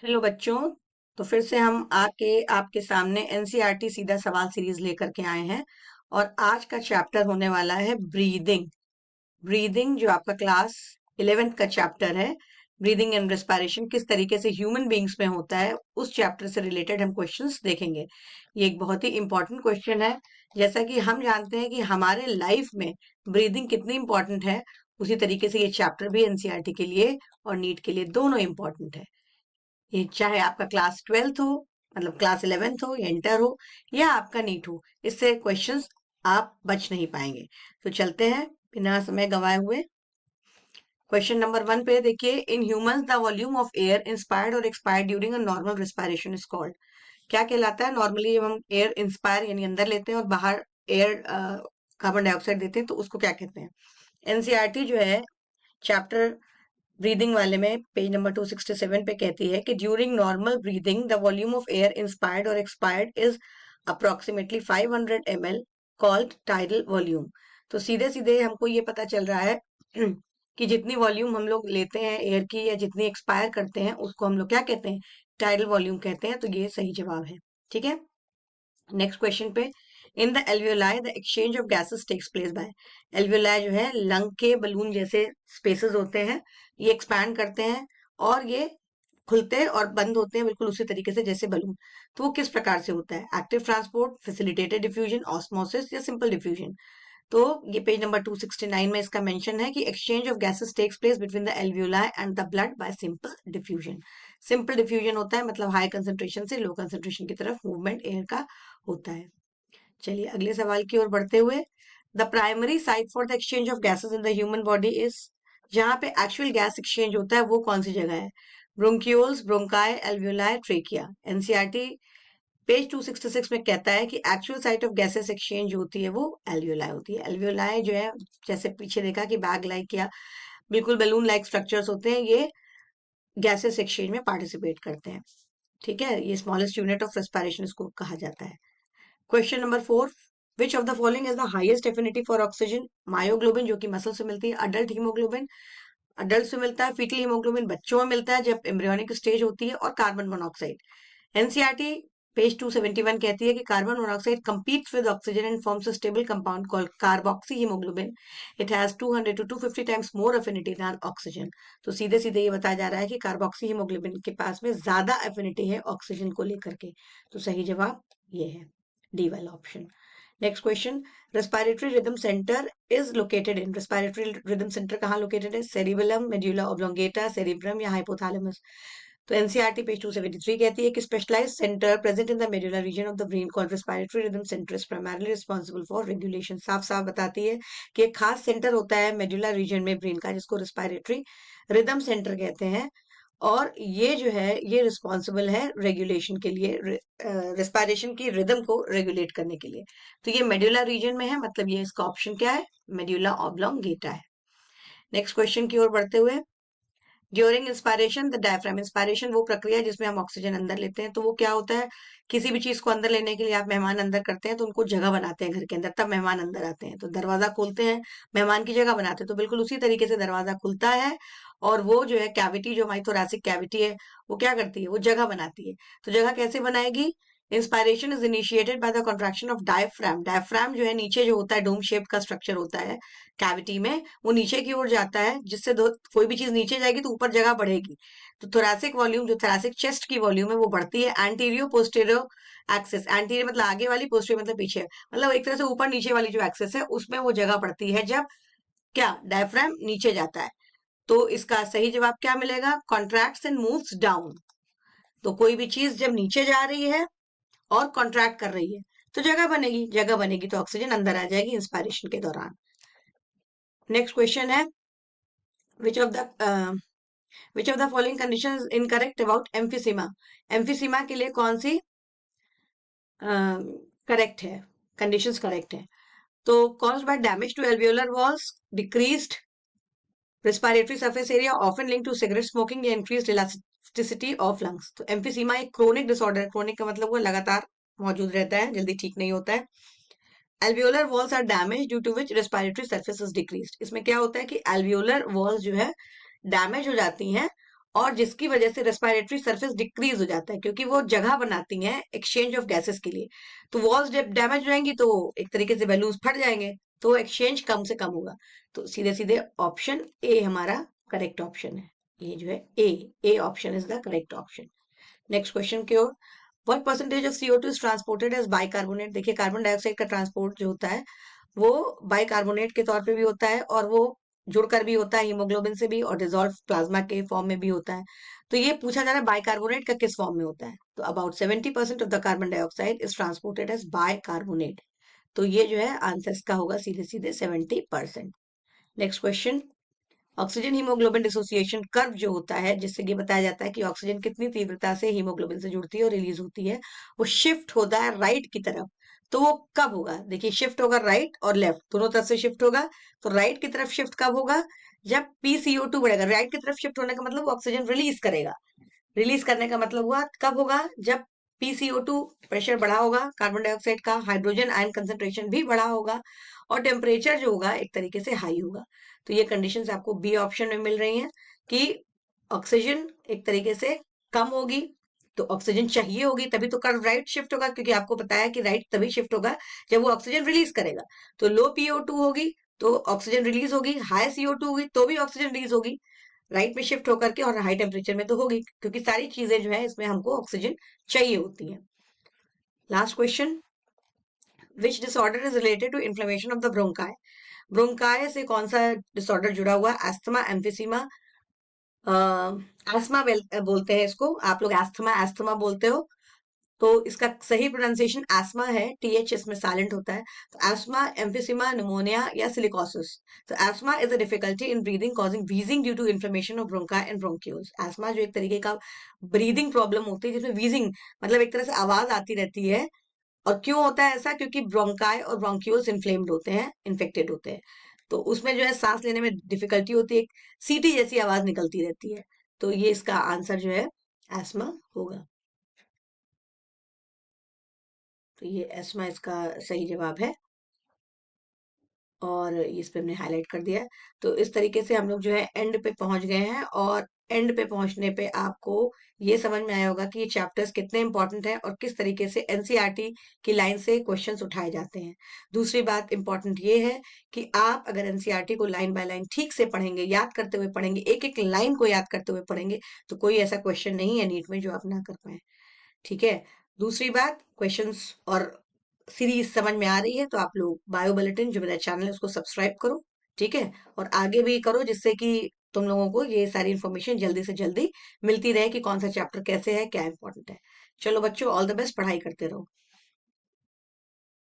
Hello बच्चों। तो फिर से हम आके आपके सामने एनसीईआरटी सीधा सवाल सीरीज लेकर के आए हैं और आज का चैप्टर होने वाला है ब्रीदिंग। ब्रीदिंग जो आपका क्लास 11th का चैप्टर है, ब्रीदिंग एंड रेस्पिरेशन किस तरीके से ह्यूमन बींग्स में होता है, उस चैप्टर से रिलेटेड हम क्वेश्चंस देखेंगे। ये एक बहुत ही इंपॉर्टेंट क्वेश्चन है। जैसा कि हम जानते हैं कि हमारे लाइफ में ब्रीदिंग कितनी इंपॉर्टेंट है, उसी तरीके से ये चैप्टर भी एनसीईआरटी के लिए और नीट के लिए दोनों इंपॉर्टेंट है। ये चाहे आपका क्लास 12th हो, मतलब क्लास 11th हो या इंटर हो या आपका नीट हो, इससे क्वेश्चंस आप बच नहीं पाएंगे। तो चलते हैं बिना समय गंवाए हुए। क्वेश्चन नंबर 1 पे देखिए, in humans the volume of air inspired और expired during a normal respiration is called. क्या कहलाता है? नॉर्मली जब हम एयर इंस्पायर यानी अंदर लेते हैं और बाहर एयर कार्बन डाइऑक्साइड देते हैं तो उसको क्या कहते हैं? एनसीईआरटी जो है चैप्टर ब्रीदिंग वाले में पेज नंबर 267 पे कहती है कि during normal breathing the volume of air inspired और expired is approximately 500 ml called tidal volume. तो सीधे सीधे हमको ये पता चल रहा है कि जितनी वॉल्यूम हम लोग लेते हैं एयर की या जितनी एक्सपायर करते हैं उसको हम लोग क्या कहते हैं? टाइडल वॉल्यूम कहते हैं। तो ये सही जवाब है। ठीक है, नेक्स्ट क्वेश्चन पे, in the alveoli the exchange of gases takes place by. Alveoli जो है लंग के बलून जैसे स्पेसेस होते हैं, ये एक्सपैंड करते हैं और ये खुलते और बंद होते हैं बिल्कुल उसी तरीके से जैसे बलून। तो वो किस प्रकार से होता है? Active transport, facilitated diffusion, osmosis या सिंपल डिफ्यूजन। तो ये पेज नंबर 269 में इसका मेंशन है कि exchange of gases takes place between the alveoli and the blood by simple diffusion. Simple diffusion होता है मतलब हाई कंसंट्रेशन से लो कंसंट्रेशन की तरफ मूवमेंट एयर का होता है। चलिए अगले सवाल की ओर बढ़ते हुए, the primary site for the exchange of gases in the human body is. जहां पे एक्चुअल गैस एक्सचेंज होता है वो कौन सी जगह है? Bronchioles, bronchi, alveoli, trachea. NCERT page 266 में कहता है कि actual site of gases exchange जो होती है वो एल्वियोलाई होती है। एल्वियोलाई जो है, जैसे पीछे देखा कि बैग लाइक या बिल्कुल बलून लाइक स्ट्रक्चर्स होते हैं, ये गैसेस एक्सचेंज में पार्टिसिपेट करते हैं। ठीक है, ये स्मॉलेस्ट यूनिट ऑफ रेस्पिरेशन इसको कहा जाता है। Question number 4, which of the following is the highest affinity for oxygen? Myoglobin जो कि मसल से मिलती है, अडल्ट हीमोग्लोबिन अडल्ट में मिलता है, फीटल हीमोग्लोबिन बच्चों में मिलता है जब एम्ब्रियोनिक स्टेज होती है, और कार्बन मोनोऑक्साइड। एनसीईआरटी पेज 271 कहती है कि carbon monoxide competes with oxygen and forms a stable compound called carboxyhemoglobin. It has 200 to 250 times more affinity than oxygen. तो सीधे सीधे ये बताया जा रहा है कि कार्बोक्सी हीमोग्लोबिन के पास में ज्यादा एफिनिटी है ऑक्सीजन को लेकर के। तो सही जवाब ये है, डी वाला option. Next question, respiratory rhythm centre is located in. Respiratory rhythm centre कहाँ लोकेटेड है? सेरिबेलम, मेड्यूला ऑब्लोंगेटा, सेरिब्रम या हाइपोथैलेमस। तो एनसीईआरटी पेज 273 कहती है कि specialised centre present in the medullary region of the brain called respiratory rhythm centre is primarily responsible for regulation. साफ साफ बताती है कि एक खास सेंटर होता है मेडुलर रीजन में ब्रेन का जिसको रेस्पिरेटरी रिदम सेंटर कहते हैं, और ये जो है ये रिस्पॉन्सिबल है रेगुलेशन के लिए, रेस्पिरेशन की रिदम को रेगुलेट करने के लिए। तो ये मेडुला रीजन में है, मतलब ये इसका ऑप्शन क्या है? मेड्यूला ऑब्लोंगेटा है। नेक्स्ट क्वेश्चन की ओर बढ़ते हुए, during inspiration the diaphragm. Inspiration वो प्रक्रिया है जिसमें हम ऑक्सीजन अंदर लेते हैं। तो वो क्या होता है? किसी भी चीज को अंदर लेने के लिए आप मेहमान अंदर करते हैं तो उनको जगह बनाते हैं घर के अंदर, तब मेहमान अंदर आते हैं। तो दरवाजा खोलते हैं, मेहमान की जगह बनाते हैं, तो बिल्कुल उसी तरीके से दरवाजा खुलता है और वो जो है कैविटी, जो हमारी थोरैसिक कैविटी है, वो क्या करती है? वो जगह बनाती है। तो जगह कैसे बनाएगी? Inspiration is initiated by the contraction of diaphragm. Diaphragm जो है नीचे जो होता है, डोम शेप का स्ट्रक्चर होता है कैविटी में, वो नीचे की ओर जाता है, जिससे कोई भी चीज नीचे जाएगी तो ऊपर जगह बढ़ेगी। तो थोरैसिक वॉल्यूम, जो थोरैसिक चेस्ट की वॉल्यूम है, वो बढ़ती है एंटीरियो पोस्टीरियो एक्सिस। एंटीरियर मतलब आगे वाली, पोस्टीरियर मतलब पीछे, मतलब एक तरह से ऊपर नीचे वाली जो एक्सिस है उसमें वो जगह बढ़ती है जब क्या डायफ्राम नीचे जाता है। तो इसका सही जवाब क्या मिलेगा? Contracts and moves down. तो कोई भी चीज जब नीचे जा रही है और कॉन्ट्रैक्ट कर रही है तो जगह बनेगी, जगह बनेगी तो ऑक्सीजन अंदर आ जाएगी इंस्पायरेशन के दौरान। नेक्स्ट क्वेश्चन है, which of the which of the following condition is incorrect about emphysema. Emphysema के लिए कौन सी करेक्ट है, कंडीशंस करेक्ट है? तो caused by damage to alveolar walls, decreased respiratory surface area often link to cigarette smoking या increased elasticity of lungs. तो emphysema एक क्रोनिक डिसऑर्डर है। क्रोनिक का मतलब वो लगातार मौजूद रहता है, जल्दी ठीक नहीं होता है। Alveolar walls are damage due to which respiratory surface is decreased. इसमें क्या होता है कि एल्वियोलर वॉल्स जो है डैमेज हो जाती हैं और जिसकी वजह से रेस्पिरेटरी सरफेस डिक्रीज हो जाता है, क्योंकि वो जगह बनाती हैं एक्सचेंज ऑफ गैसेस के लिए। तो वॉल्स जब डैमेज हो जाएंगी तो एक तरीके से बैलून्स फट जाएंगे, तो एक्सचेंज कम से कम होगा। तो सीधे सीधे ऑप्शन ए हमारा करेक्ट ऑप्शन है। ये जो है a option is the correct option. Next question की ओर। What percentage of CO2 is transported as bicarbonate. देखिए कार्बन डाइऑक्साइड का ट्रांसपोर्ट जो होता है वो बाइकार्बोनेट के तौर पे भी होता है, और वो जुड़कर भी होता है हीमोग्लोबिन से भी, और डिजोल्व प्लाज्मा के फॉर्म में भी होता है। तो ये पूछा जा रहा है बाइकार्बोनेट का किस फॉर्म में होता है। तो about 70% of the carbon dioxide is transported as bicarbonate. तो ये जो है आंसर इसका होगा सीधे सीधे 70%। Next question. Oxygen haemoglobin dissociation curve जो होता है, जिससे ये बताया जाता है कि ऑक्सीजन कितनी तीव्रता से हीमोग्लोबिन से जुड़ती है और रिलीज होती है, वो शिफ्ट होता है राइट की तरफ। तो वो कब होगा? देखिए शिफ्ट होगा राइट और लेफ्ट दोनों तरफ से शिफ्ट होगा। तो राइट की तरफ शिफ्ट कब होगा? जब PCO2 बढ़ेगा। राइट की तरफ शिफ्ट होने का मतलब वो ऑक्सीजन रिलीज करेगा। रिलीज करने का मतलब हुआ कब होगा? जब PCO2 प्रेशर बढ़ा होगा, कार्बन डाइऑक्साइड का हाइड्रोजन आयन कंसेंट्रेशन भी बढ़ा होगा, और टेम्परेचर जो होगा एक तरीके से हाई होगा। तो ये कंडीशंस आपको बी ऑप्शन में मिल रही हैं कि ऑक्सीजन एक तरीके से कम होगी, तो ऑक्सीजन चाहिए होगी, तभी तो कर्व राइट शिफ्ट होगा, क्योंकि आपको बताया कि राइट तभी शिफ्ट होगा जब वो ऑक्सीजन रिलीज करेगा। तो लो PO2 होगी तो ऑक्सीजन रिलीज होगी, हाई CO2 होगी तो भी ऑक्सीजन रिलीज होगी, राइट में शिफ्ट होकर के, और हाई टेम्परेचर में तो होगी, क्योंकि सारी चीजें जो है इसमें हमको ऑक्सीजन चाहिए होती है। Last question. Which disorder is related to inflammation of the bronchi. Bronchi से कौन सा डिसऑर्डर जुड़ा हुआ है? एस्थमा, एम्फिसीमा, एस्थमा बोलते हैं इसको, आप लोग एस्थमा एस्थमा बोलते हो। तो इसका सही प्रोनाउंसिएशन एस्मा है, TH इसमें साइलेंट होता है। तो एस्मा, एम्फिसीमा, निमोनिया या सिलिकोसिस। तो asthma is a difficulty in breathing causing wheezing due to inflammation of bronchi and bronchioles. Asthma जो एक तरीके का ब्रीदिंग प्रॉब्लम होती है, जिसमें वीजिंग मतलब एक तरह से आवाज आती रहती है। और क्यों होता है ऐसा? क्योंकि ब्रोंकाई और ब्रोंक्यूल्स इन्फ्लेम्ड होते हैं, इन्फेक्टेड होते हैं। तो उसमें जो है सांस लेने में डिफिकल्टी होती है, एक सीटी जैसी आवाज निकलती रहती है। तो ये इसका आंसर जो है एस्मा होगा। तो ये एस्मा इसका सही जवाब है, और इस पे हमने हाईलाइट कर दिया है। तो इस तरीके से हम लोग जो है एंड पे पहुंच गए हैं, और एंड पे पहुंचने पे आपको ये समझ में आया होगा कि ये चैप्टर्स कितने इंपॉर्टेंट हैं और किस तरीके से एनसीईआरटी की लाइन से क्वेश्चंस उठाए जाते हैं। दूसरी बात इंपॉर्टेंट ये है कि आप अगर एनसीईआरटी को लाइन बाय लाइन ठीक से पढ़ेंगे, याद करते हुए पढ़ेंगे, एक एक लाइन को याद करते हुए पढ़ेंगे, तो कोई ऐसा क्वेश्चन नहीं है नीट में जो आप ना कर पाए। ठीक है। दूसरी बात, क्वेश्चंस और सीरीज समझ में आ रही है तो आप लोग बायो बुलेटिन जो मेरा चैनल है उसको सब्सक्राइब करो। ठीक है। और आगे भी करो, जिससे कि तुम लोगों को ये सारी इंफॉर्मेशन जल्दी से जल्दी मिलती रहे कि कौन सा चैप्टर कैसे है, क्या इंपॉर्टेंट है। चलो बच्चों, ऑल द बेस्ट, पढ़ाई करते रहो।